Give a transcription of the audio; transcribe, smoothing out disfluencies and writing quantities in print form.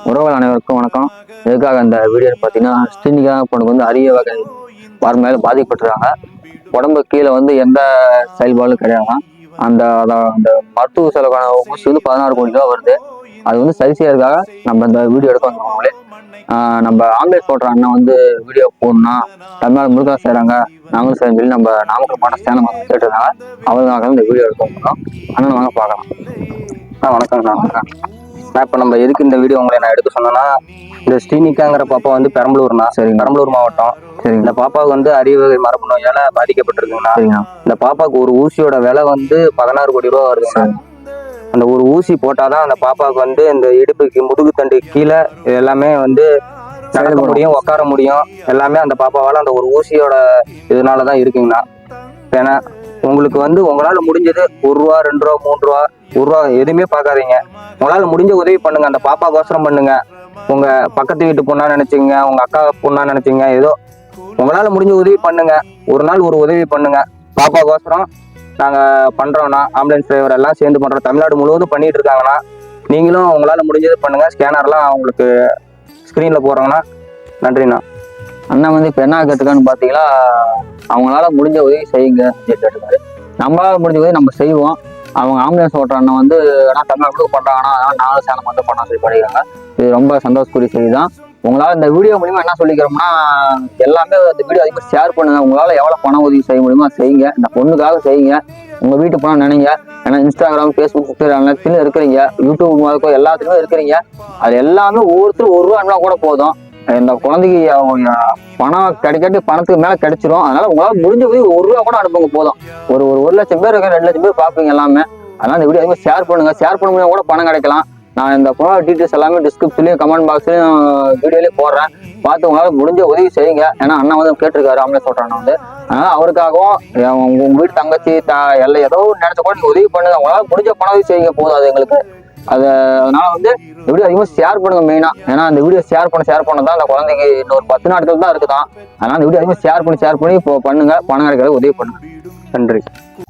உறவுகள் அனைவருக்கும் வணக்கம். எதுக்காக அந்த வீடியோ பார்த்தீங்கன்னா, ஸ்ரீனிகா பொண்ணுக்கு வந்து அரிய வகை மேலே பாதிக்கப்பட்டுருக்காங்க. உடம்பு கீழே வந்து எந்த செயல்பாடும் கிடையாது. அந்த அந்த மருத்துவ செலவுக்கான ஊசி வந்து 16 கோடி ரூபா வருது. அது வந்து சரி செய்யறதுக்காக நம்ம இந்த வீடியோ எடுக்க வந்தவங்களே. நம்ம ஆம்புலன்ஸ் போடுற அண்ணன் வந்து வீடியோ போடணும்னா தமிழ்நாடு முழுக்க செய்கிறாங்க, நாங்களும் சரி சொல்லி நம்ம நாமக்கல் மாவட்ட சேலம் வந்து கேட்டிருந்தாங்க. அவங்களுக்காக இந்த வீடியோ எடுக்க வந்தோம். அண்ணன் வாங்க பார்க்கலாம். வணக்கம் சார். இப்போ நம்ம எதுக்கு இந்த வீடியோ உங்களை நான் எடுக்க சொன்னேன்னா, இந்த ஸ்ரீனிகாங்கிற பாப்பா வந்து பெரம்பலூர்னா, பெரம்பலூர் மாவட்டம். இந்த பாப்பாவுக்கு வந்து அரிய வகை மரபு நோயால பாதிக்கப்பட்டிருக்குங்கண்ணா. இந்த பாப்பாவுக்கு ஒரு ஊசியோட விலை வந்து 16 கோடி ரூபா வருதுங்க. அந்த ஒரு ஊசி போட்டாதான் அந்த பாப்பாவுக்கு வந்து இந்த இடுப்புக்கு முதுகு தண்டு கீழே எல்லாமே வந்து நடக்க முடியும், உட்கார முடியும். எல்லாமே அந்த பாப்பாவால அந்த ஒரு ஊசியோட இதனாலதான் இருக்குங்கண்ணா. ஏன்னா உங்களுக்கு வந்து உங்களால முடிஞ்சது 1 ரூபா 2 ரூபா 3 ரூபா 1 ரூபா எதுவுமே பார்க்காதீங்க. உங்களால முடிஞ்ச உதவி பண்ணுங்க. அந்த பாப்பாக்கோசரம் பண்ணுங்க. உங்க பக்கத்து வீட்டு பொண்ணா நினைச்சுங்க, உங்க அக்கா பொண்ணா நினைச்சுங்க, ஏதோ உங்களால முடிஞ்ச உதவி பண்ணுங்க. ஒரு நாள் ஒரு உதவி பண்ணுங்க. பாப்பாக்கோசரம் நாங்க பண்றோம்னா, ஆம்புலன்ஸ் டிரைவர் எல்லாம் சேர்ந்து பண்றோம். தமிழ்நாடு முழுவதும் பண்ணிட்டு இருக்காங்கன்னா, நீங்களும் உங்களால முடிஞ்சது பண்ணுங்க. ஸ்கேனர்லாம் அவங்களுக்கு ஸ்கிரீன்ல போடுறாங்கன்னா நன்றிண்ணா. அண்ணா வந்து இப்போ என்ன கேட்டுக்கான்னு பார்த்தீங்கன்னா, அவங்களால முடிஞ்ச உதவி செய்யுங்க கேட்டுக்காரு. நம்மளால முடிஞ்ச உதவி நம்ம செய்வோம். அவங்க ஆம்புலன்ஸ் ஓட்டுற அண்ணன் வந்து தமிழ்நாடு பண்ணுறாங்கன்னா, அதனால நானும் சேலம் வந்து பண்ண சொல்லி படிக்கிறாங்க. இது ரொம்ப சந்தோஷக்குரிய செய்தி தான். உங்களால் இந்த வீடியோ மூலிமா என்ன சொல்லிக்கிறோம்னா, எல்லாமே இந்த வீடியோ அதிகமாக ஷேர் பண்ணுங்க. உங்களால் எவ்வளோ பண உதவி செய்ய முடியுமோ செய்யுங்க. இந்த பொண்ணுக்காக செய்யுங்க. உங்கள் வீட்டு பணம் நினைங்க. ஏன்னா இன்ஸ்டாகிராம், ஃபேஸ்புக், ட்விட்டர் எல்லாத்துலையும் இருக்கிறீங்க, யூடியூப் மாதிரி எல்லாத்துலையும் இருக்கிறீங்க. அது எல்லாமே ஒவ்வொருத்தரும் 1 ரூபா கூட போதும். இந்த குழந்தைக்கு பணம் கிடைக்காட்டி பணத்துக்கு மேலே கிடைச்சிரும். அதனால உங்களால் முடிஞ்ச போய் 1 ரூபா கூட அனுப்புங்க போதும். ஒரு லட்சம் பேர் இருக்க 2 லட்சம் பேர் பார்ப்பீங்க எல்லாமே. அதனால இந்த வீடியோ அதிகமாக ஷேர் பண்ணுங்க. ஷேர் பண்ண முடியாது கூட பணம் கிடைக்கலாம். நான் இந்த பொண்ணோட டீட்டெயில்ஸ் எல்லாமே டிஸ்கிரிப்ஷன்லையும் கமெண்ட் பாக்ஸ்லையும் வீடியோலையும் போடுறேன். பார்த்து உங்களால் முடிஞ்ச உதவி செய்யுங்க. ஏன்னா அண்ணன் வந்து கேட்டிருக்காரு, ஆம்பளை சொல்கிறேன் வந்து. அதனால அவருக்காகவும் உங்க வீட்டு தங்கச்சி எல்லாம் ஏதோ நினைச்ச கூட நீங்க உதவி பண்ணுங்க. உங்களால் முடிஞ்ச பண உதவி செய்யுங்க போதும். அது எங்களுக்கு அதனால வந்து இந்த வீடியோ அதிகமாக ஷேர் பண்ணுங்க மெயினா. ஏன்னா இந்த வீடியோ ஷேர் பண்ண தான் அந்த குழந்தைக்கு இன்னொரு 10 நாட்கள் தான் இருக்குதான். அதனால இந்த வீடியோ அதிகமாக ஷேர் பண்ணி இப்போ பண்ணுங்க. பணம் கிடைக்கிறது உதவி பண்ணுங்க. நன்றி.